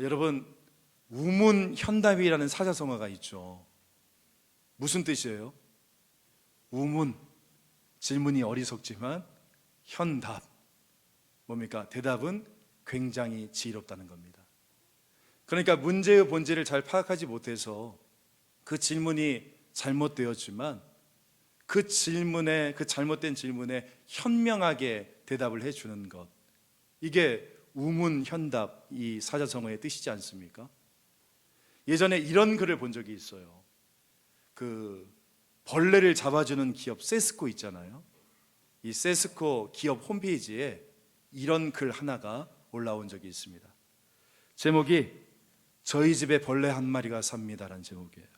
여러분, 우문현답이라는 사자성어가 있죠. 무슨 뜻이에요? 우문, 질문이 어리석지만 현답, 뭡니까? 대답은 굉장히 지혜롭다는 겁니다. 그러니까 문제의 본질을 잘 파악하지 못해서 그 질문이 잘못되었지만 그 잘못된 질문에 현명하게 대답을 해주는 것, 이게 우문현답, 이 사자성어의 뜻이지 않습니까? 예전에 이런 글을 본 적이 있어요. 그 벌레를 잡아주는 기업 세스코 있잖아요. 이 세스코 기업 홈페이지에 이런 글 하나가 올라온 적이 있습니다. 제목이 저희 집에 벌레 한 마리가 삽니다라는 제목이에요.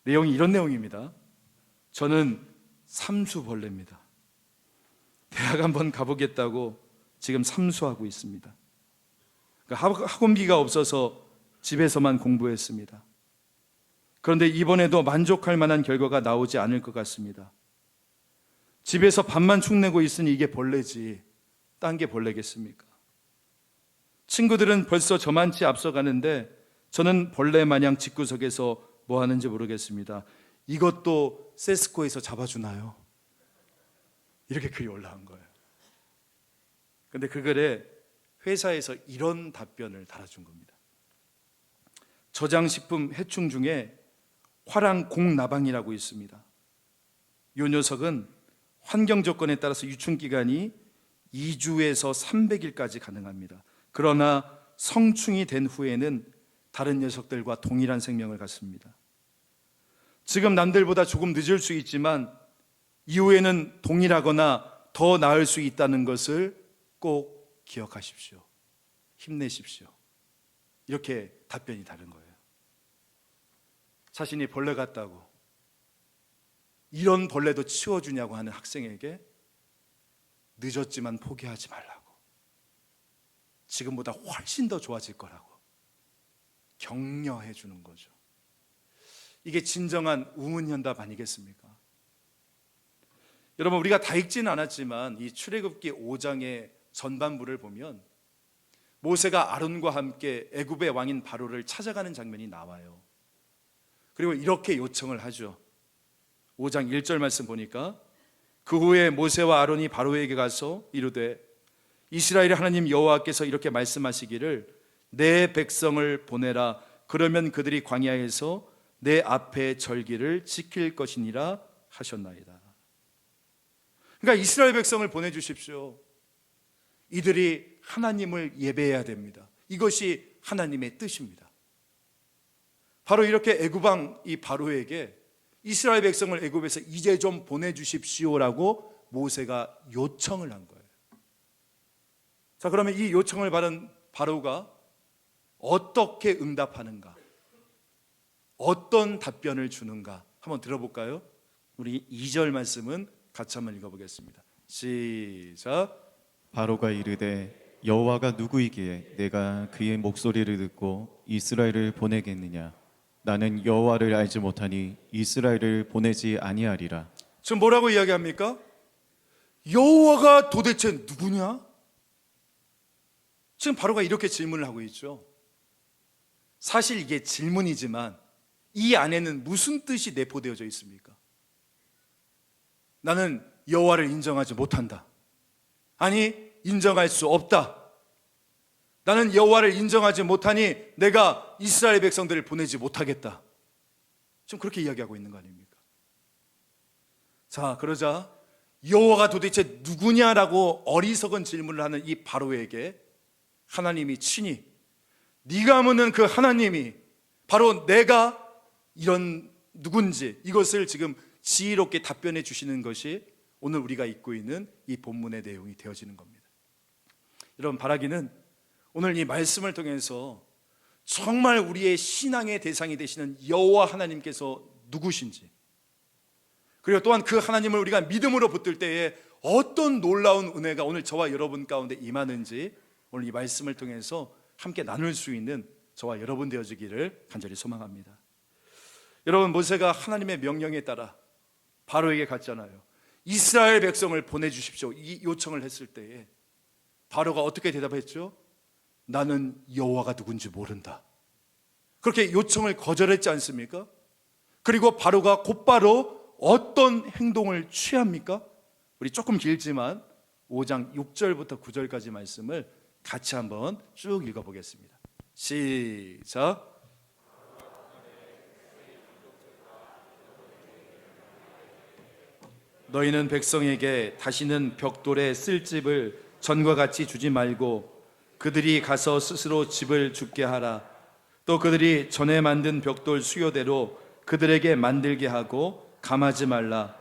내용이 이런 내용입니다. 저는 삼수벌레입니다. 대학 한번 가보겠다고 지금 삼수하고 있습니다. 학원비가 없어서 집에서만 공부했습니다. 그런데 이번에도 만족할 만한 결과가 나오지 않을 것 같습니다. 집에서 밥만 축내고 있으니 이게 벌레지 딴 게 벌레겠습니까? 친구들은 벌써 저만치 앞서가는데 저는 벌레 마냥 집구석에서 뭐 하는지 모르겠습니다. 이것도 세스코에서 잡아주나요? 이렇게 글이 올라온 거예요. 근데 그 글에 회사에서 이런 답변을 달아준 겁니다. 저장식품 해충 중에 화랑공나방이라고 있습니다. 이 녀석은 환경 조건에 따라서 유충기간이 2주에서 300일까지 가능합니다. 그러나 성충이 된 후에는 다른 녀석들과 동일한 생명을 갖습니다. 지금 남들보다 조금 늦을 수 있지만 이후에는 동일하거나 더 나을 수 있다는 것을 꼭 기억하십시오. 힘내십시오. 이렇게 답변이 다른 거예요. 자신이 벌레 같다고, 이런 벌레도 치워주냐고 하는 학생에게 늦었지만 포기하지 말라고, 지금보다 훨씬 더 좋아질 거라고 격려해 주는 거죠. 이게 진정한 우문현답 아니겠습니까? 여러분, 우리가 다 읽지는 않았지만 이 출애굽기 5장의 전반부를 보면 모세가 아론과 함께 애굽의 왕인 바로를 찾아가는 장면이 나와요. 그리고 이렇게 요청을 하죠. 5장 1절 말씀 보니까 그 후에 모세와 아론이 바로에게 가서 이르되 이스라엘의 하나님 여호와께서 이렇게 말씀하시기를 내 백성을 보내라. 그러면 그들이 광야에서 내 앞에 절기를 지킬 것이니라 하셨나이다. 그러니까 이스라엘 백성을 보내주십시오. 이들이 하나님을 예배해야 됩니다. 이것이 하나님의 뜻입니다. 바로 이렇게 애굽왕 이 바로에게 이스라엘 백성을 애굽에서 이제 좀 보내주십시오라고 모세가 요청을 한 거예요. 자, 그러면 이 요청을 받은 바로가 어떻게 응답하는가, 어떤 답변을 주는가 한번 들어볼까요? 우리 2절 말씀은 같이 한번 읽어보겠습니다. 시작. 바로가 이르되 여호와가 누구이기에 내가 그의 목소리를 듣고 이스라엘을 보내겠느냐? 나는 여호와를 알지 못하니 이스라엘을 보내지 아니하리라. 지금 뭐라고 이야기합니까? 여호와가 도대체 누구냐? 지금 바로가 이렇게 질문을 하고 있죠. 사실 이게 질문이지만 이 안에는 무슨 뜻이 내포되어져 있습니까? 나는 여호와를 인정하지 못한다. 아니, 인정할 수 없다. 나는 여호와를 인정하지 못하니 내가 이스라엘 백성들을 보내지 못하겠다. 지금 그렇게 이야기하고 있는 거 아닙니까? 자, 그러자 여호와가 도대체 누구냐라고 어리석은 질문을 하는 이 바로에게 하나님이 친히 네가 묻는 그 하나님이 바로 내가 이런 누군지 이것을 지금 지혜롭게 답변해 주시는 것이 오늘 우리가 읽고 있는 이 본문의 내용이 되어지는 겁니다. 여러분, 바라기는 오늘 이 말씀을 통해서 정말 우리의 신앙의 대상이 되시는 여호와 하나님께서 누구신지, 그리고 또한 그 하나님을 우리가 믿음으로 붙들 때에 어떤 놀라운 은혜가 오늘 저와 여러분 가운데 임하는지 오늘 이 말씀을 통해서 함께 나눌 수 있는 저와 여러분 되어지기를 간절히 소망합니다. 여러분, 모세가 하나님의 명령에 따라 바로에게 갔잖아요. 이스라엘 백성을 보내주십시오 이 요청을 했을 때에 바로가 어떻게 대답했죠? 나는 여호와가 누군지 모른다. 그렇게 요청을 거절했지 않습니까? 그리고 바로가 곧바로 어떤 행동을 취합니까? 우리 조금 길지만 5장 6절부터 9절까지 말씀을 같이 한번 쭉 읽어보겠습니다. 시작. 너희는 백성에게 다시는 벽돌에 쓸 집을 전과 같이 주지 말고 그들이 가서 스스로 집을 짓게 하라. 또 그들이 전에 만든 벽돌 수요대로 그들에게 만들게 하고 감하지 말라.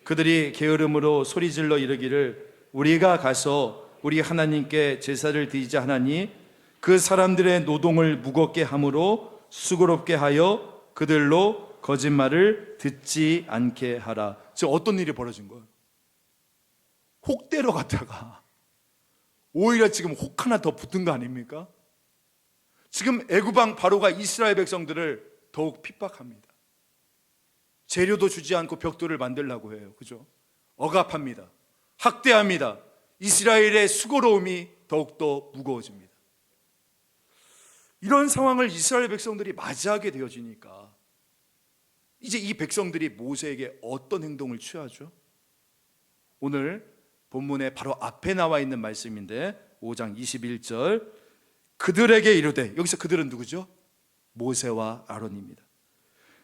그들이 게으름으로 소리질러 이르기를 우리가 가서 우리 하나님께 제사를 드리자 하나니 그 사람들의 노동을 무겁게 함으로 수고롭게 하여 그들로 거짓말을 듣지 않게 하라. 지금 어떤 일이 벌어진 거예요? 혹대러 갔다가 오히려 지금 혹 하나 더 붙은 거 아닙니까? 지금 애굽왕 바로가 이스라엘 백성들을 더욱 핍박합니다. 재료도 주지 않고 벽돌을 만들려고 해요. 그죠? 억압합니다. 학대합니다. 이스라엘의 수고로움이 더욱더 무거워집니다. 이런 상황을 이스라엘 백성들이 맞이하게 되어지니까 이제 이 백성들이 모세에게 어떤 행동을 취하죠? 오늘 본문에 바로 앞에 나와 있는 말씀인데 5장 21절 그들에게 이르되, 여기서 그들은 누구죠? 모세와 아론입니다.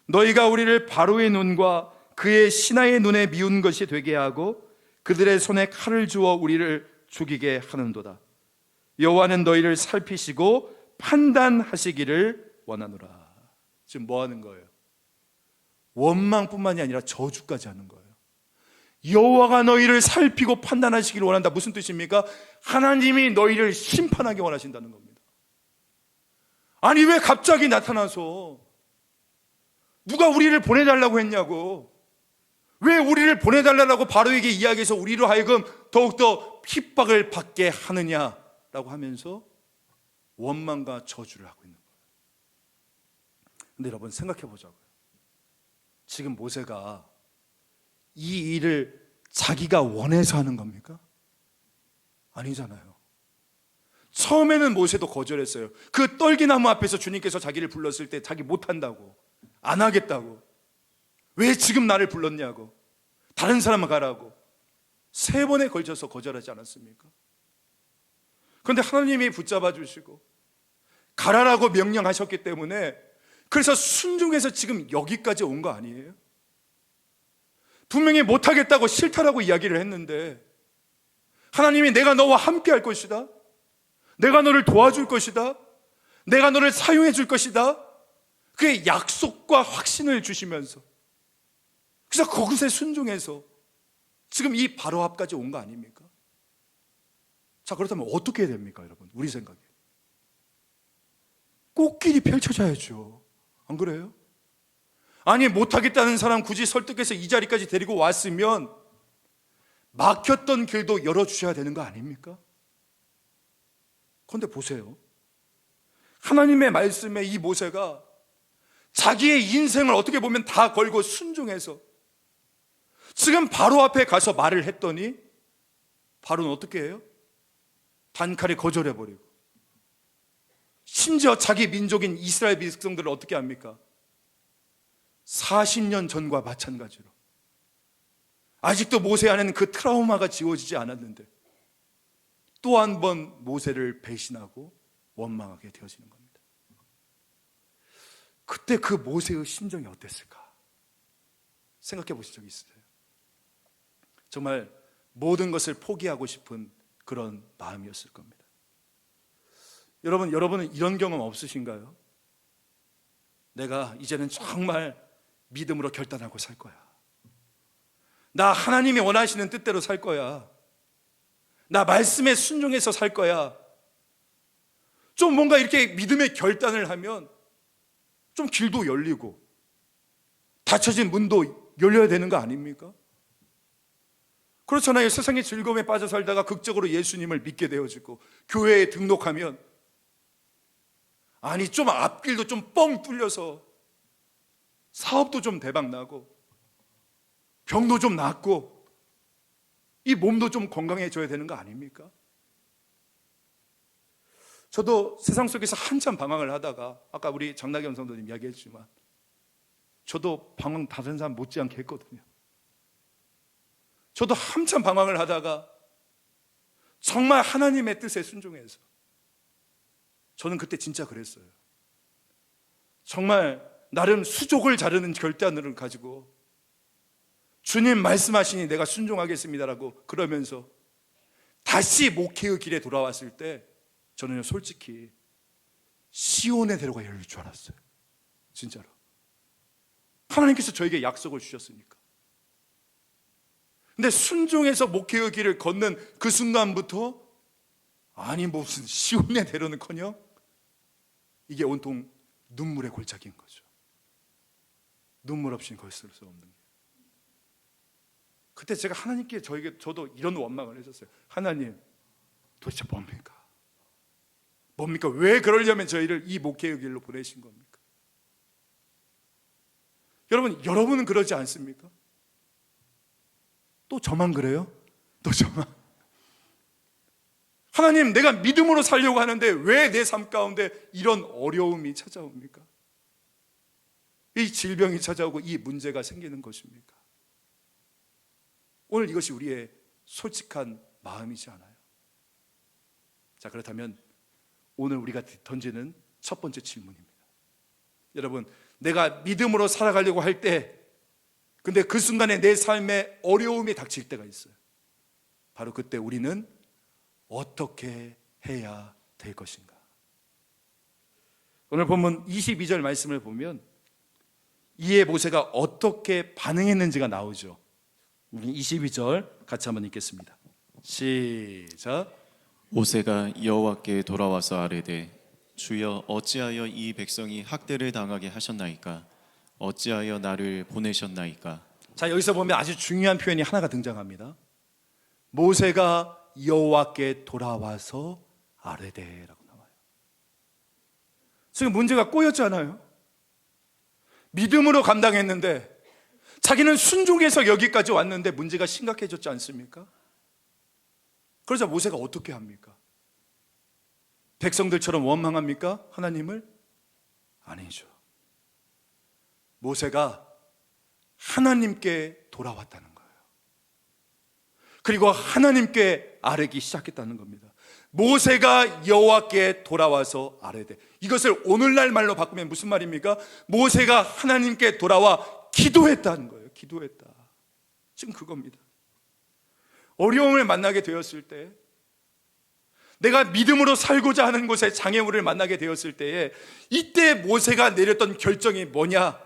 너희가 우리를 바로의 눈과 그의 신하의 눈에 미운 것이 되게 하고 그들의 손에 칼을 주어 우리를 죽이게 하는도다. 여호와는 너희를 살피시고 판단하시기를 원하노라. 지금 뭐 하는 거예요? 원망뿐만이 아니라 저주까지 하는 거예요. 여호와가 너희를 살피고 판단하시기를 원한다. 무슨 뜻입니까? 하나님이 너희를 심판하기 원하신다는 겁니다. 아니 왜 갑자기 나타나서 누가 우리를 보내달라고 했냐고, 왜 우리를 보내달라고 바로에게 이야기해서 우리로 하여금 더욱더 핍박을 받게 하느냐라고 하면서 원망과 저주를 하고 있는 거예요. 근데 여러분 생각해 보자고요. 지금 모세가 이 일을 자기가 원해서 하는 겁니까? 아니잖아요. 처음에는 모세도 거절했어요. 그 떨기나무 앞에서 주님께서 자기를 불렀을 때 자기 못한다고, 안 하겠다고, 왜 지금 나를 불렀냐고, 다른 사람 가라고 3번에 걸쳐서 거절하지 않았습니까? 그런데 하나님이 붙잡아 주시고 가라라고 명령하셨기 때문에, 그래서 순종해서 지금 여기까지 온 거 아니에요? 분명히 못하겠다고 싫다라고 이야기를 했는데 하나님이 내가 너와 함께 할 것이다, 내가 너를 도와줄 것이다, 내가 너를 사용해 줄 것이다, 그의 약속과 확신을 주시면서, 그래서 그것에 순종해서 지금 이 바로 앞까지 온 거 아닙니까? 자, 그렇다면 어떻게 해야 됩니까, 여러분? 우리 생각에 꽃길이 펼쳐져야죠. 안 그래요? 아니 못하겠다는 사람 굳이 설득해서 이 자리까지 데리고 왔으면 막혔던 길도 열어주셔야 되는 거 아닙니까? 그런데 보세요, 하나님의 말씀에 이 모세가 자기의 인생을 어떻게 보면 다 걸고 순종해서 지금 바로 앞에 가서 말을 했더니 바로는 어떻게 해요? 단칼에 거절해버리고, 심지어 자기 민족인 이스라엘 백성들을 어떻게 합니까? 40년 전과 마찬가지로 아직도 모세 안에는 그 트라우마가 지워지지 않았는데 또 한 번 모세를 배신하고 원망하게 되어지는 겁니다. 그때 그 모세의 심정이 어땠을까? 생각해 보신 적 있으세요? 정말 모든 것을 포기하고 싶은 그런 마음이었을 겁니다. 여러분은 이런 경험 없으신가요? 내가 이제는 정말 믿음으로 결단하고 살 거야, 나 하나님이 원하시는 뜻대로 살 거야, 나 말씀에 순종해서 살 거야. 좀 뭔가 이렇게 믿음의 결단을 하면 좀 길도 열리고 닫혀진 문도 열려야 되는 거 아닙니까? 그렇잖아요. 세상의 즐거움에 빠져 살다가 극적으로 예수님을 믿게 되어지고 교회에 등록하면, 아니 좀 앞길도 좀 뻥 뚫려서 사업도 좀 대박 나고 병도 좀 낫고 이 몸도 좀 건강해져야 되는 거 아닙니까? 저도 세상 속에서 한참 방황을 하다가 아까 우리 장나경 성도님 이야기했지만 저도 방황 다른 사람 못지않게 했거든요. 저도 한참 방황을 하다가 정말 하나님의 뜻에 순종해서 저는 그때 진짜 그랬어요. 정말 나름 수족을 자르는 결단을 가지고 주님 말씀하시니 내가 순종하겠습니다라고 그러면서 다시 목회의 길에 돌아왔을 때 저는 솔직히 시온의 대로가 열릴 줄 알았어요. 진짜로. 하나님께서 저에게 약속을 주셨으니까. 근데 순종해서 목회의 길을 걷는 그 순간부터 아니 무슨 시온의 대로는커녕 이게 온통 눈물의 골짜기인 거죠. 눈물 없이는 걸을 수 없는 게. 그때 제가 하나님께 저도 이런 원망을 했었어요. 하나님 도대체 뭡니까? 뭡니까? 왜 그러려면 저희를 이 목회의 길로 보내신 겁니까? 여러분은 그러지 않습니까? 또 저만 그래요? 또 저만. 하나님, 내가 믿음으로 살려고 하는데 왜 내 삶 가운데 이런 어려움이 찾아옵니까? 이 질병이 찾아오고 이 문제가 생기는 것입니까? 오늘 이것이 우리의 솔직한 마음이지 않아요? 자, 그렇다면 오늘 우리가 던지는 첫 번째 질문입니다. 여러분, 내가 믿음으로 살아가려고 할 때 근데 그 순간에 내 삶에 어려움이 닥칠 때가 있어요. 바로 그때 우리는 어떻게 해야 될 것인가? 오늘 본문 22절 말씀을 보면 이에 모세가 어떻게 반응했는지가 나오죠. 우리 22절 같이 한번 읽겠습니다. 시작. 모세가 여호와께 돌아와서 아뢰되 주여 어찌하여 이 백성이 학대를 당하게 하셨나이까? 어찌하여 나를 보내셨나이까? 자, 여기서 보면 아주 중요한 표현이 하나가 등장합니다. 모세가 여호와께 돌아와서 아뢰되라고 나와요. 지금 문제가 꼬였잖아요. 믿음으로 감당했는데 자기는 순종해서 여기까지 왔는데 문제가 심각해졌지 않습니까? 그러자 모세가 어떻게 합니까? 백성들처럼 원망합니까? 하나님을? 아니죠. 모세가 하나님께 돌아왔다는 거예요. 그리고 하나님께 아뢰기 시작했다는 겁니다. 모세가 여호와께 돌아와서 아뢰되. 이것을 오늘날 말로 바꾸면 무슨 말입니까? 모세가 하나님께 돌아와 기도했다는 거예요. 기도했다. 지금 그겁니다. 어려움을 만나게 되었을 때, 내가 믿음으로 살고자 하는 곳에 장애물을 만나게 되었을 때에 이때 모세가 내렸던 결정이 뭐냐?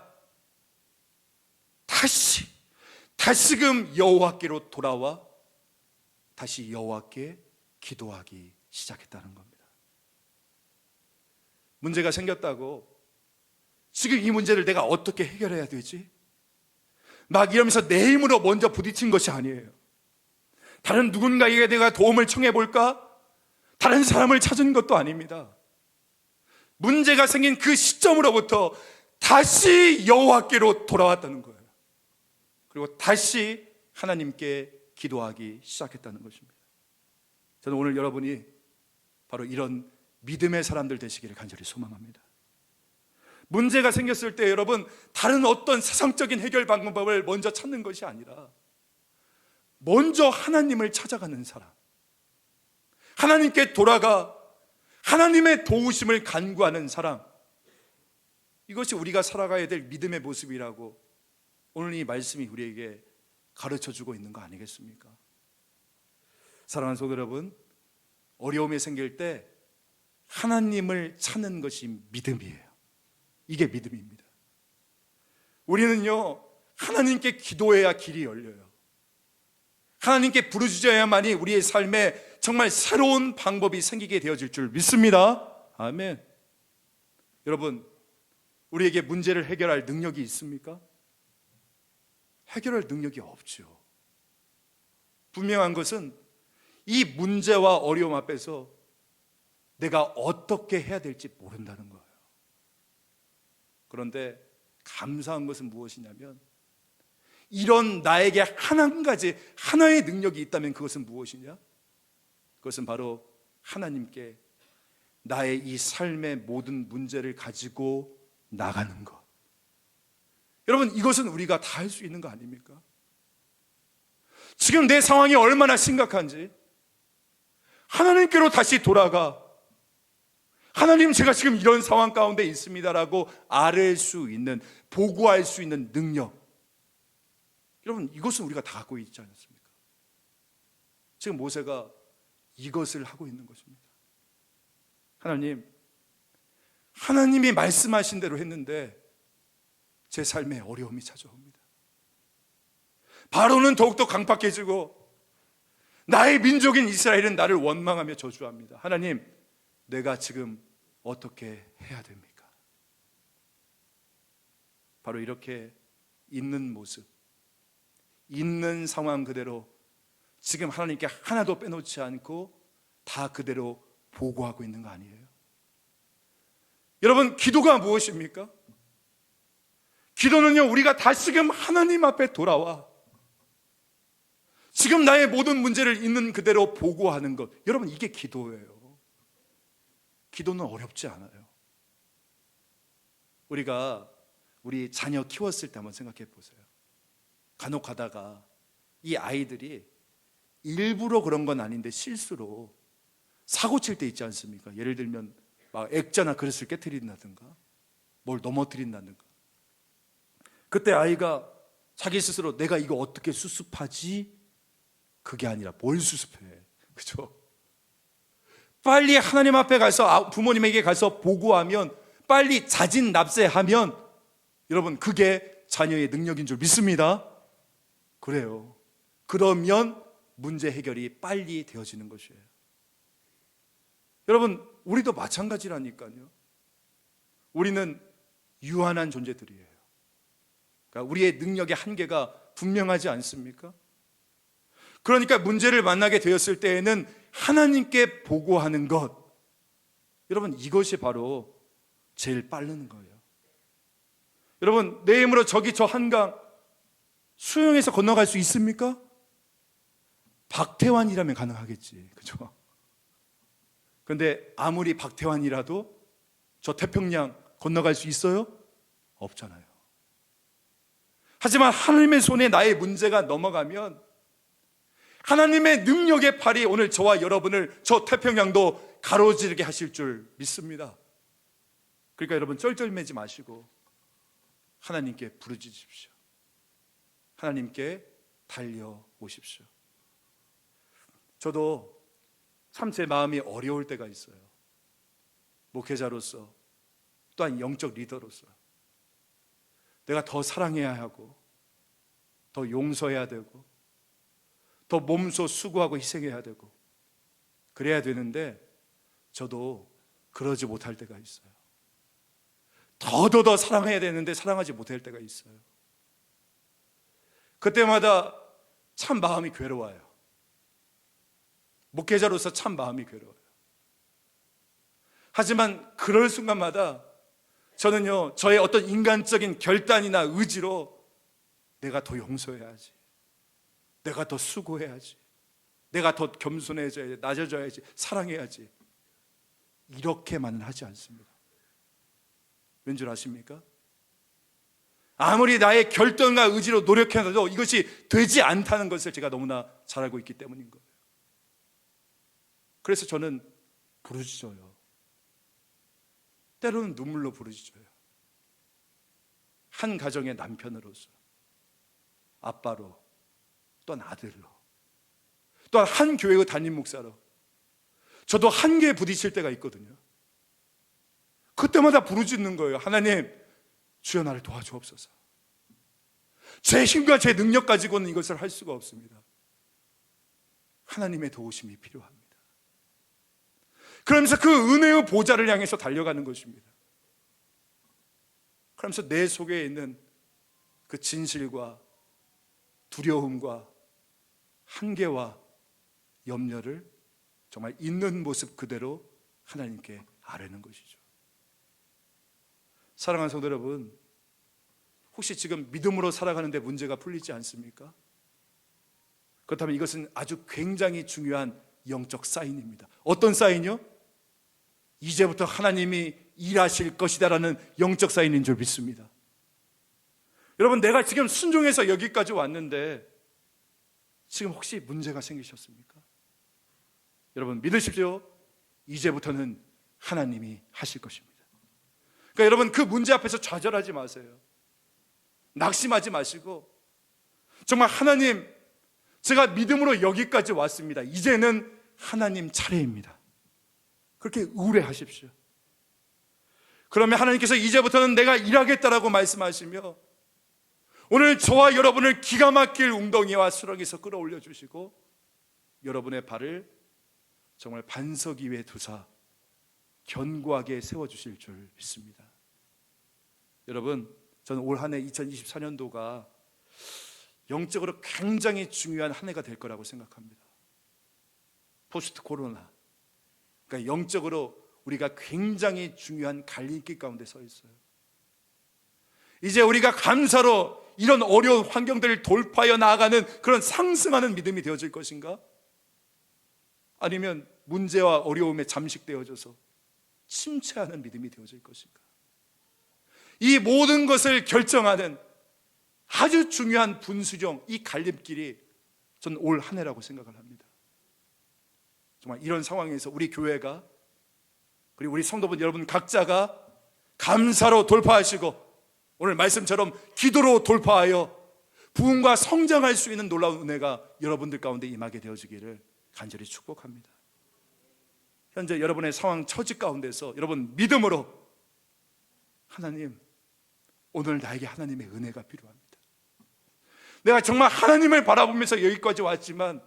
다시금 여호와께로 돌아와 다시 여호와께 기도하기 시작했다는 겁니다. 문제가 생겼다고 지금 이 문제를 내가 어떻게 해결해야 되지? 막 이러면서 내 힘으로 먼저 부딪힌 것이 아니에요. 다른 누군가에게 내가 도움을 청해 볼까? 다른 사람을 찾은 것도 아닙니다. 문제가 생긴 그 시점으로부터 다시 여호와께로 돌아왔다는 거예요. 그리고 다시 하나님께 기도하기 시작했다는 것입니다. 저는 오늘 여러분이 바로 이런 믿음의 사람들 되시기를 간절히 소망합니다. 문제가 생겼을 때 여러분, 다른 어떤 세상적인 해결 방법을 먼저 찾는 것이 아니라 먼저 하나님을 찾아가는 사람, 하나님께 돌아가 하나님의 도우심을 간구하는 사람, 이것이 우리가 살아가야 될 믿음의 모습이라고 오늘 이 말씀이 우리에게 가르쳐주고 있는 거 아니겠습니까? 사랑하는 성도 여러분, 어려움이 생길 때 하나님을 찾는 것이 믿음이에요. 이게 믿음입니다. 우리는요, 하나님께 기도해야 길이 열려요. 하나님께 부르짖어야만이 우리의 삶에 정말 새로운 방법이 생기게 되어질 줄 믿습니다. 아멘. 여러분, 우리에게 문제를 해결할 능력이 있습니까? 해결할 능력이 없죠. 분명한 것은 이 문제와 어려움 앞에서 내가 어떻게 해야 될지 모른다는 거예요. 그런데 감사한 것은 무엇이냐면, 이런 나에게 한 가지 하나의 능력이 있다면 그것은 무엇이냐? 그것은 바로 하나님께 나의 이 삶의 모든 문제를 가지고 나가는 것. 여러분, 이것은 우리가 다 할 수 있는 거 아닙니까? 지금 내 상황이 얼마나 심각한지 하나님께로 다시 돌아가, 하나님, 제가 지금 이런 상황 가운데 있습니다라고 아뢰 수 있는, 보고할 수 있는 능력. 여러분, 이것은 우리가 다 갖고 있지 않습니까? 지금 모세가 이것을 하고 있는 것입니다. 하나님, 하나님이 말씀하신 대로 했는데 제 삶에 어려움이 찾아옵니다. 바로는 더욱더 강팍해지고 나의 민족인 이스라엘은 나를 원망하며 저주합니다. 하나님, 내가 지금 어떻게 해야 됩니까? 바로 이렇게 있는 모습, 있는 상황 그대로 지금 하나님께 하나도 빼놓지 않고 다 그대로 보고하고 있는 거 아니에요? 여러분, 기도가 무엇입니까? 기도는요, 우리가 다시금 하나님 앞에 돌아와 지금 나의 모든 문제를 있는 그대로 보고하는 것. 여러분, 이게 기도예요. 기도는 어렵지 않아요. 우리가 우리 자녀 키웠을 때 한번 생각해 보세요. 간혹 가다가 이 아이들이 일부러 그런 건 아닌데 실수로 사고 칠 때 있지 않습니까? 예를 들면 막 액자나 그릇을 깨트린다든가 뭘 넘어뜨린다든가. 그때 아이가 자기 스스로 내가 이거 어떻게 수습하지? 그게 아니라 뭘 수습해? 그죠? 빨리 하나님 앞에 가서, 부모님에게 가서 보고하면, 빨리 자진납세하면, 여러분, 그게 자녀의 능력인 줄 믿습니다. 그래요. 그러면 문제 해결이 빨리 되어지는 것이에요. 여러분, 우리도 마찬가지라니까요. 우리는 유한한 존재들이에요. 그러니까 우리의 능력의 한계가 분명하지 않습니까? 그러니까 문제를 만나게 되었을 때에는 하나님께 보고하는 것, 여러분, 이것이 바로 제일 빠르는 거예요. 여러분, 내 힘으로 저기 저 한강 수영해서 건너갈 수 있습니까? 박태환이라면 가능하겠지, 그죠? 그런데 아무리 박태환이라도 저 태평양 건너갈 수 있어요? 없잖아요. 하지만 하나님의 손에 나의 문제가 넘어가면 하나님의 능력의 팔이 오늘 저와 여러분을 저 태평양도 가로지르게 하실 줄 믿습니다. 그러니까 여러분, 쩔쩔매지 마시고 하나님께 부르짖으십시오. 하나님께 달려오십시오. 저도 참 제 마음이 어려울 때가 있어요. 목회자로서, 또한 영적 리더로서 내가 더 사랑해야 하고 더 용서해야 되고 더 몸소 수고하고 희생해야 되고 그래야 되는데 저도 그러지 못할 때가 있어요. 더더더 사랑해야 되는데 사랑하지 못할 때가 있어요. 그때마다 참 마음이 괴로워요. 목회자로서 참 마음이 괴로워요. 하지만 그럴 순간마다 저는요, 저의 어떤 인간적인 결단이나 의지로 내가 더 용서해야지, 내가 더 수고해야지, 내가 더 겸손해져야지, 낮아져야지, 사랑해야지, 이렇게만 하지 않습니다. 왠 줄 아십니까? 아무리 나의 결단과 의지로 노력해도 이것이 되지 않다는 것을 제가 너무나 잘 알고 있기 때문인 거예요. 그래서 저는 부르짖어요. 때로는 눈물로 부르짖어요. 한 가정의 남편으로서, 아빠로, 또한 아들로, 또한 한 교회의 담임 목사로 저도 한계에 부딪힐 때가 있거든요. 그때마다 부르짖는 거예요. 하나님, 주여 나를 도와주옵소서. 제 힘과 제 능력 가지고는 이것을 할 수가 없습니다. 하나님의 도우심이 필요합니다. 그러면서 그 은혜의 보좌를 향해서 달려가는 것입니다. 그러면서 내 속에 있는 그 진실과 두려움과 한계와 염려를 정말 있는 모습 그대로 하나님께 아뢰는 것이죠. 사랑하는 성도 여러분, 혹시 지금 믿음으로 살아가는데 문제가 풀리지 않습니까? 그렇다면 이것은 아주 굉장히 중요한 영적 사인입니다. 어떤 사인이요? 이제부터 하나님이 일하실 것이다라는 영적 사인인 줄 믿습니다. 여러분, 내가 지금 순종해서 여기까지 왔는데 지금 혹시 문제가 생기셨습니까? 여러분 믿으십시오. 이제부터는 하나님이 하실 것입니다. 그러니까 여러분, 그 문제 앞에서 좌절하지 마세요. 낙심하지 마시고 정말 하나님, 제가 믿음으로 여기까지 왔습니다. 이제는 하나님 차례입니다. 그렇게 의뢰하십시오. 그러면 하나님께서 이제부터는 내가 일하겠다라고 말씀하시며 오늘 저와 여러분을 기가 막힐 웅덩이와 수렁에서 끌어올려 주시고 여러분의 발을 정말 반석 위에 두사 견고하게 세워주실 줄 믿습니다. 여러분, 저는 올 한 해 2024년도가 영적으로 굉장히 중요한 한 해가 될 거라고 생각합니다. 포스트 코로나, 그러니까 영적으로 우리가 굉장히 중요한 갈림길 가운데 서 있어요. 이제 우리가 감사로 이런 어려운 환경들을 돌파하여 나아가는 그런 상승하는 믿음이 되어질 것인가? 아니면 문제와 어려움에 잠식되어져서 침체하는 믿음이 되어질 것인가? 이 모든 것을 결정하는 아주 중요한 분수령, 이 갈림길이 저는 올 한 해라고 생각을 합니다. 정말 이런 상황에서 우리 교회가, 그리고 우리 성도분 여러분 각자가 감사로 돌파하시고 오늘 말씀처럼 기도로 돌파하여 부흥과 성장할 수 있는 놀라운 은혜가 여러분들 가운데 임하게 되어지기를 간절히 축복합니다. 현재 여러분의 상황 처지 가운데서 여러분 믿음으로 하나님, 오늘 나에게 하나님의 은혜가 필요합니다. 내가 정말 하나님을 바라보면서 여기까지 왔지만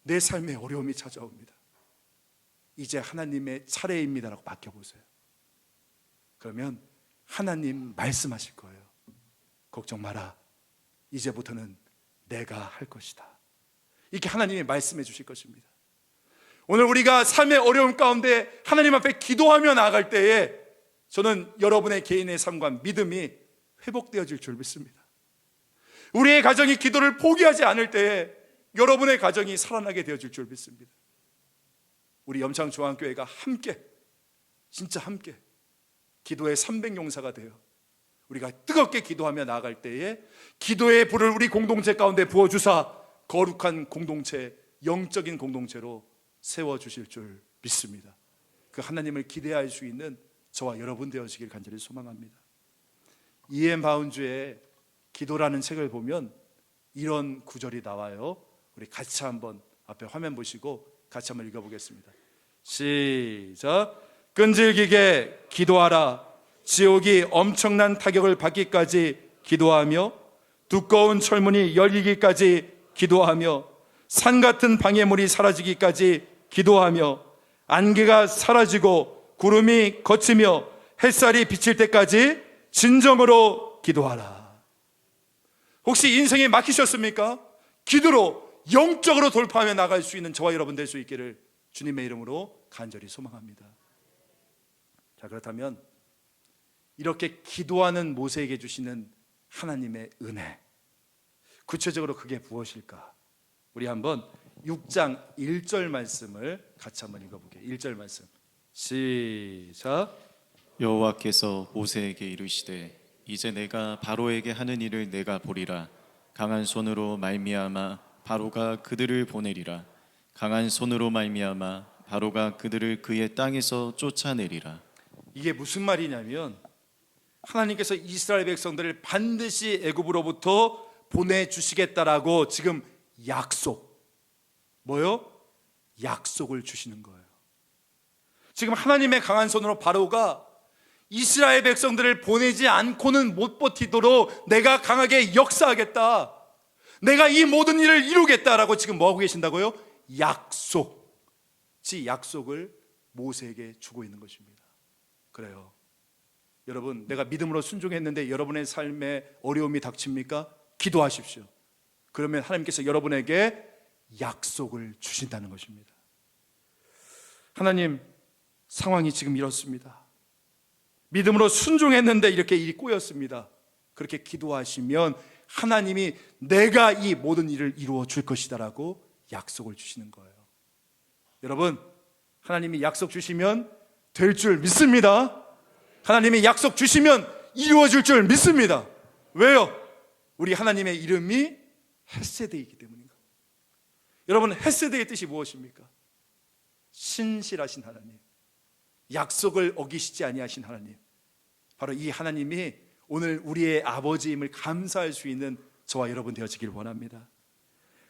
내 삶에 어려움이 찾아옵니다. 이제 하나님의 차례입니다라고 맡겨보세요. 그러면 하나님 말씀하실 거예요. 걱정 마라, 이제부터는 내가 할 것이다. 이렇게 하나님이 말씀해 주실 것입니다. 오늘 우리가 삶의 어려움 가운데 하나님 앞에 기도하며 나아갈 때에 저는 여러분의 개인의 삶과 믿음이 회복되어질 줄 믿습니다. 우리의 가정이 기도를 포기하지 않을 때에 여러분의 가정이 살아나게 되어질 줄 믿습니다. 우리 염창중앙교회가 함께, 진짜 함께 기도의 300용사가 되어 우리가 뜨겁게 기도하며 나아갈 때에 기도의 불을 우리 공동체 가운데 부어주사 거룩한 공동체, 영적인 공동체로 세워주실 줄 믿습니다. 그 하나님을 기대할 수 있는 저와 여러분 되어지길 간절히 소망합니다. E.M. 바운주의 기도라는 책을 보면 이런 구절이 나와요. 우리 같이 한번 앞에 화면 보시고 같이 한번 읽어보겠습니다. 시작. 끈질기게 기도하라. 지옥이 엄청난 타격을 받기까지 기도하며 두꺼운 철문이 열리기까지 기도하며 산 같은 방해물이 사라지기까지 기도하며 안개가 사라지고 구름이 걷히며 햇살이 비칠 때까지 진정으로 기도하라. 혹시 인생에 막히셨습니까? 기도로 영적으로 돌파하며 나갈 수 있는 저와 여러분 될 수 있기를 주님의 이름으로 간절히 소망합니다. 자, 그렇다면 이렇게 기도하는 모세에게 주시는 하나님의 은혜, 구체적으로 그게 무엇일까? 우리 한번 6장 1절 말씀을 같이 한번 읽어볼게요. 1절 말씀 시작. 여호와께서 모세에게 이르시되 이제 내가 바로에게 하는 일을 내가 보리라. 강한 손으로 말미암아 바로가 그들을 보내리라. 강한 손으로 말미암아 바로가 그들을 그의 땅에서 쫓아내리라. 이게 무슨 말이냐면 하나님께서 이스라엘 백성들을 반드시 애굽으로부터 보내주시겠다라고 지금 약속, 뭐요? 약속을 주시는 거예요. 지금 하나님의 강한 손으로 바로가 이스라엘 백성들을 보내지 않고는 못 버티도록 내가 강하게 역사하겠다, 내가 이 모든 일을 이루겠다라고 지금 뭐하고 계신다고요? 약속을 모세에게 주고 있는 것입니다. 그래요. 여러분, 내가 믿음으로 순종했는데 여러분의 삶에 어려움이 닥칩니까? 기도하십시오. 그러면 하나님께서 여러분에게 약속을 주신다는 것입니다. 하나님, 상황이 지금 이렇습니다. 믿음으로 순종했는데 이렇게 일이 꼬였습니다. 그렇게 기도하시면 하나님이 내가 이 모든 일을 이루어 줄 것이다라고 약속을 주시는 거예요. 여러분, 하나님이 약속 주시면 될 줄 믿습니다. 하나님이 약속 주시면 이루어질 줄 믿습니다. 왜요? 우리 하나님의 이름이 헤세드이기 때문인가. 여러분, 헤세드의 뜻이 무엇입니까? 신실하신 하나님, 약속을 어기시지 아니하신 하나님. 바로 이 하나님이 오늘 우리의 아버지임을 감사할 수 있는 저와 여러분 되어지길 원합니다.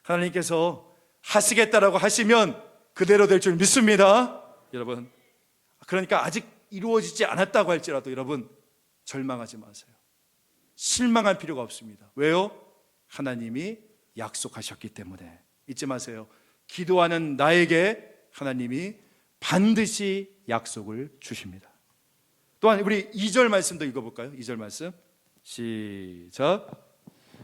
하나님께서 하시겠다라고 하시면 그대로 될 줄 믿습니다. 여러분, 그러니까 아직 이루어지지 않았다고 할지라도 여러분 절망하지 마세요. 실망할 필요가 없습니다. 왜요? 하나님이 약속하셨기 때문에. 잊지 마세요. 기도하는 나에게 하나님이 반드시 약속을 주십니다. 또한 우리 2절 말씀도 읽어볼까요? 2절 말씀 시작.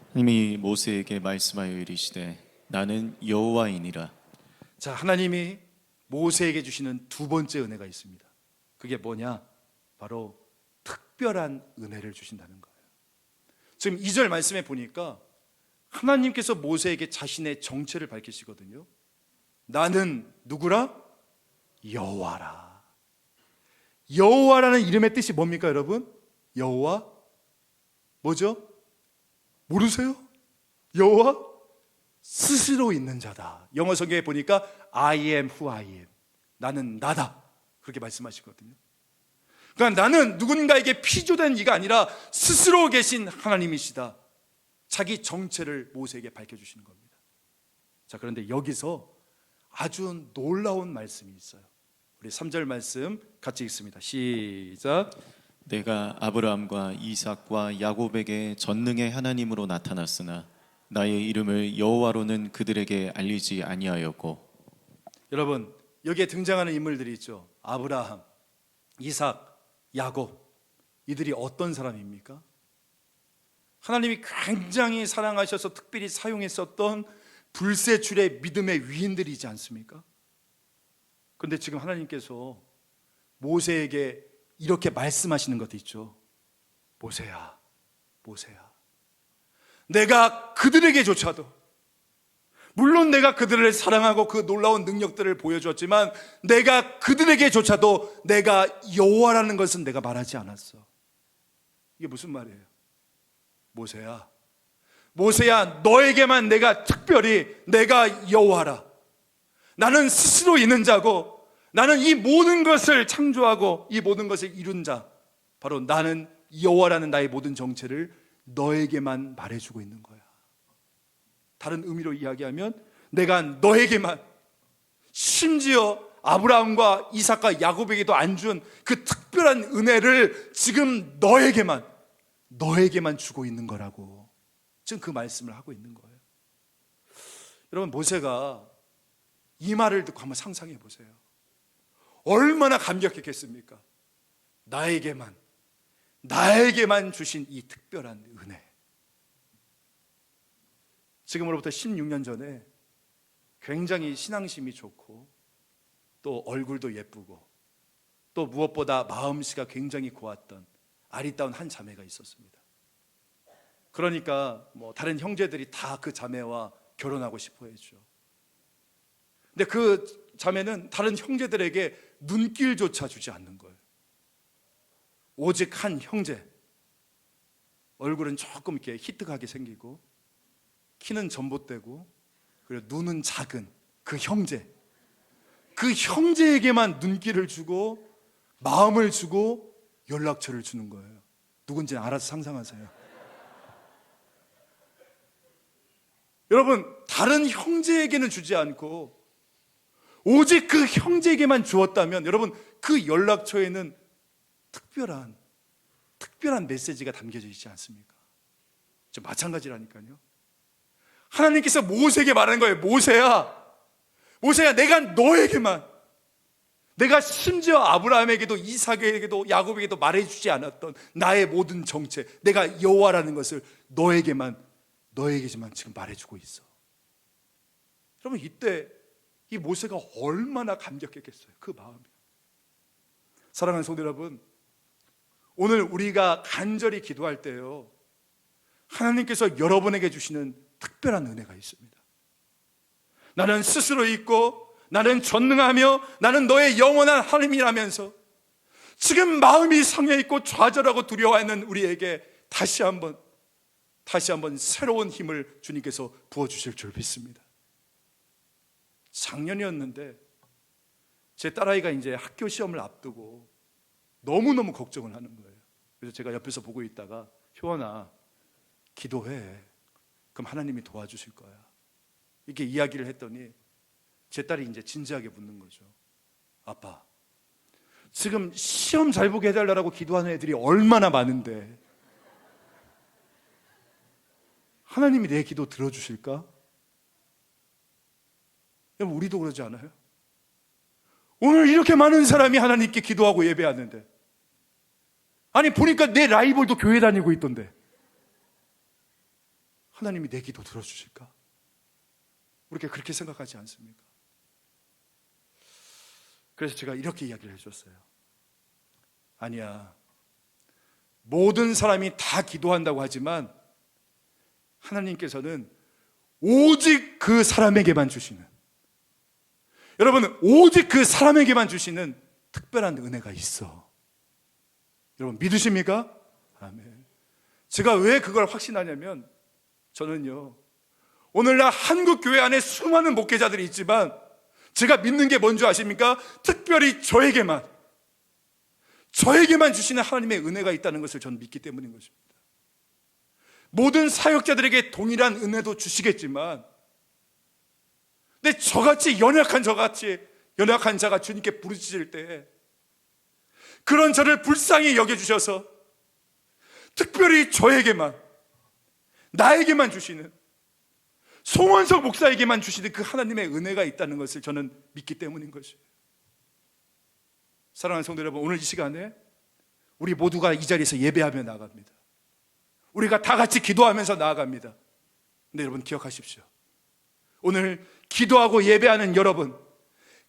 하나님이 모세에게 말씀하여 이르시되 나는 여호와이니라. 자, 하나님이 모세에게 주시는 두 번째 은혜가 있습니다. 그게 뭐냐? 바로 특별한 은혜를 주신다는 거예요. 지금 2절 말씀에 보니까 하나님께서 모세에게 자신의 정체를 밝히시거든요. 나는 누구라? 여호와라. 여호와라는 이름의 뜻이 뭡니까, 여러분? 여호와 뭐죠? 모르세요? 여호와 스스로 있는 자다. 영어 성경에 보니까 I am who I am. 나는 나다. 그렇게 말씀하시거든요. 그러니까 나는 누군가에게 피조된 이가 아니라 스스로 계신 하나님이시다. 자기 정체를 모세에게 밝혀주시는 겁니다. 자, 그런데 여기서 아주 놀라운 말씀이 있어요. 우리 3절 말씀 같이 읽습니다. 시작. 내가 아브라함과 이삭과 야곱에게 전능의 하나님으로 나타났으나 나의 이름을 여호와로는 그들에게 알리지 아니하였고. 여러분, 여기에 등장하는 인물들이 있죠. 아브라함, 이삭, 야곱. 이들이 어떤 사람입니까? 하나님이 굉장히 사랑하셔서 특별히 사용했었던 불세출의 믿음의 위인들이지 않습니까? 그런데 지금 하나님께서 모세에게 이렇게 말씀하시는 것도 있죠. 모세야, 모세야, 내가 그들에게조차도, 물론 내가 그들을 사랑하고 그 놀라운 능력들을 보여줬지만 내가 그들에게조차도 내가 여호와라는 것은 내가 말하지 않았어. 이게 무슨 말이에요? 모세야, 모세야, 너에게만 내가 특별히 내가 여호와라. 나는 스스로 있는 자고 나는 이 모든 것을 창조하고 이 모든 것을 이룬 자, 바로 나는 여호와라는 나의 모든 정체를 너에게만 말해주고 있는 거야. 다른 의미로 이야기하면 내가 너에게만, 심지어 아브라함과 이삭과 야곱에게도 안 준 그 특별한 은혜를 지금 너에게만 주고 있는 거라고 지금 그 말씀을 하고 있는 거예요. 여러분, 모세가 이 말을 듣고 한번 상상해 보세요. 얼마나 감격했겠습니까? 나에게만 주신 이 특별한 은혜. 지금으로부터 16년 전에 굉장히 신앙심이 좋고 또 얼굴도 예쁘고 또 무엇보다 마음씨가 굉장히 고왔던 아리따운 한 자매가 있었습니다. 그러니까 다른 형제들이 다 그 자매와 결혼하고 싶어 했죠. 근데 그 자매는 다른 형제들에게 눈길조차 주지 않는 거예요. 오직 한 형제, 얼굴은 조금 이렇게 희뜩하게 생기고 키는 전봇대고 그리고 눈은 작은 그 형제에게만 눈길을 주고 마음을 주고 연락처를 주는 거예요. 누군지는 알아서 상상하세요. 여러분, 다른 형제에게는 주지 않고 오직 그 형제에게만 주었다면 여러분, 그 연락처에는 특별한 메시지가 담겨져 있지 않습니까? 저 마찬가지라니까요. 하나님께서 모세에게 말하는 거예요. 모세야, 내가 너에게만, 내가 심지어 아브라함에게도 이삭에게도 야곱에게도 말해주지 않았던 나의 모든 정체, 내가 여호와라는 것을 너에게만 지금 말해주고 있어. 여러분, 이때 이 모세가 얼마나 감격했겠어요. 그 마음이. 사랑하는 성도 여러분, 오늘 우리가 간절히 기도할 때요, 하나님께서 여러분에게 주시는 특별한 은혜가 있습니다. 나는 스스로 있고 나는 전능하며 나는 너의 영원한 하나님이라면서 지금 마음이 상해 있고 좌절하고 두려워하는 우리에게 다시 한번 새로운 힘을 주님께서 부어주실 줄 믿습니다. 작년이었는데 제 딸아이가 이제 학교 시험을 앞두고 너무너무 걱정을 하는 거예요. 그래서 제가 옆에서 보고 있다가 효원아, 기도해. 그럼 하나님이 도와주실 거야. 이렇게 이야기를 했더니 제 딸이 이제 진지하게 묻는 거죠. 아빠, 지금 시험 잘 보게 해달라고 기도하는 애들이 얼마나 많은데 하나님이 내 기도 들어주실까? 여러분, 우리도 그러지 않아요? 오늘 이렇게 많은 사람이 하나님께 기도하고 예배하는데, 아니 보니까 내 라이벌도 교회 다니고 있던데 하나님이 내 기도 들어주실까? 우리가 그렇게 생각하지 않습니까? 그래서 제가 이렇게 이야기를 해줬어요. 아니야, 모든 사람이 다 기도한다고 하지만 하나님께서는 오직 그 사람에게만 주시는, 여러분, 오직 그 사람에게만 주시는 특별한 은혜가 있어. 여러분, 믿으십니까? 아멘. 제가 왜 그걸 확신하냐면, 저는요, 오늘날 한국 교회 안에 수많은 목회자들이 있지만 제가 믿는 게 뭔지 아십니까? 특별히 저에게만 주시는 하나님의 은혜가 있다는 것을 저는 믿기 때문인 것입니다. 모든 사역자들에게 동일한 은혜도 주시겠지만, 근데 저같이 연약한 자가 주님께 부르짖을 때 그런 저를 불쌍히 여겨주셔서 특별히 저에게만, 나에게만 주시는, 송원석 목사에게만 주시는 그 하나님의 은혜가 있다는 것을 저는 믿기 때문인 것이에요. 사랑하는 성도 여러분, 오늘 이 시간에 우리 모두가 이 자리에서 예배하며 나아갑니다. 우리가 다 같이 기도하면서 나아갑니다. 근데 여러분, 기억하십시오. 오늘 기도하고 예배하는 여러분,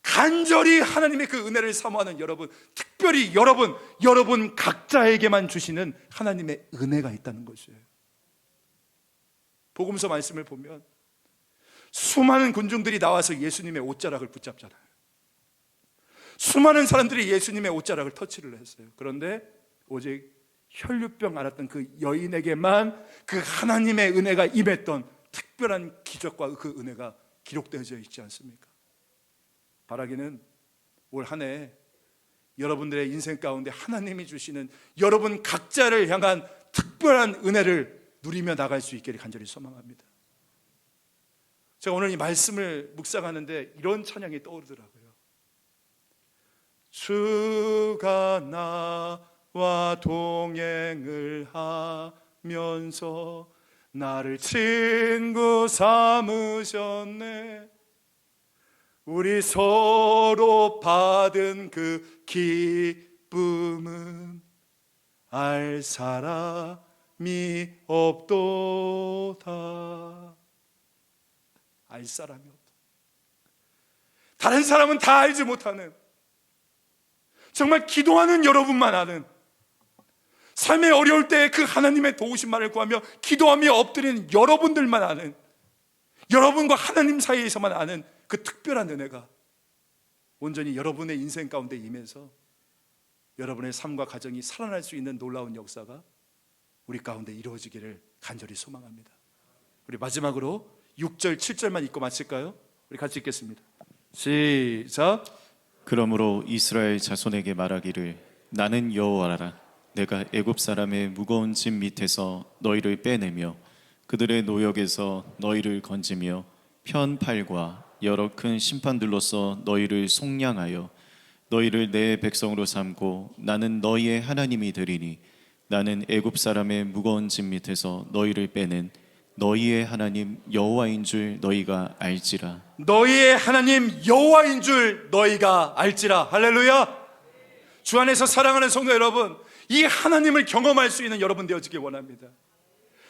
간절히 하나님의 그 은혜를 사모하는 여러분, 특별히 여러분 각자에게만 주시는 하나님의 은혜가 있다는 것이에요. 복음서 말씀을 보면 수많은 군중들이 나와서 예수님의 옷자락을 붙잡잖아요. 수많은 사람들이 예수님의 옷자락을 터치를 했어요. 그런데 오직 혈류병 앓았던 그 여인에게만 그 하나님의 은혜가 임했던 특별한 기적과 그 은혜가 기록되어져 있지 않습니까? 바라기는 올 한 해 여러분들의 인생 가운데 하나님이 주시는 여러분 각자를 향한 특별한 은혜를 누리며 나갈 수 있기를 간절히 소망합니다. 제가 오늘 이 말씀을 묵상하는데 이런 찬양이 떠오르더라고요. 주가 나와 동행을 하면서 나를 친구 삼으셨네. 우리 서로 받은 그 기쁨은 알 사람이 없도다. 알 사람이 없다. 다른 사람은 다 알지 못하는, 정말 기도하는 여러분만 아는, 삶의 어려울 때 그 하나님의 도우심만을 구하며 기도하며 엎드리는 여러분들만 아는, 여러분과 하나님 사이에서만 아는 그 특별한 은혜가 온전히 여러분의 인생 가운데 임해서 여러분의 삶과 가정이 살아날 수 있는 놀라운 역사가 우리 가운데 이루어지기를 간절히 소망합니다. 우리 마지막으로 6절 7절만 읽고 마칠까요? 우리 같이 읽겠습니다. 시작. 그러므로 이스라엘 자손에게 말하기를 나는 여호와라. 내가 애굽 사람의 무거운 짐 밑에서 너희를 빼내며 그들의 노역에서 너희를 건지며 편팔과 여러 큰 심판들로서 너희를 속량하여 너희를 내 백성으로 삼고 나는 너희의 하나님이 되리니 나는 애굽 사람의 무거운 짐 밑에서 너희를 빼낸 너희의 하나님 여호와인 줄 너희가 알지라. 너희의 하나님 여호와인 줄 너희가 알지라. 할렐루야. 주 안에서 사랑하는 성도 여러분, 이 하나님을 경험할 수 있는 여러분 되어지길 원합니다.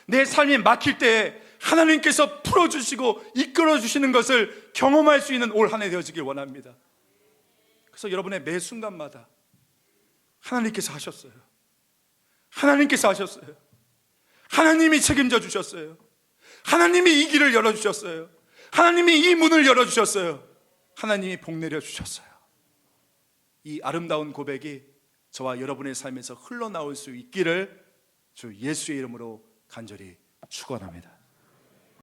내 삶이 막힐 때 하나님께서 풀어주시고 이끌어주시는 것을 경험할 수 있는 올 한 해 되어지길 원합니다. 그래서 여러분의 매 순간마다 하나님께서 하셨어요. 하나님께서 하셨어요. 하나님이 책임져 주셨어요. 하나님이 이 길을 열어주셨어요. 하나님이 이 문을 열어주셨어요. 하나님이 복 내려주셨어요. 이 아름다운 고백이 저와 여러분의 삶에서 흘러나올 수 있기를 주 예수의 이름으로 간절히 축원합니다.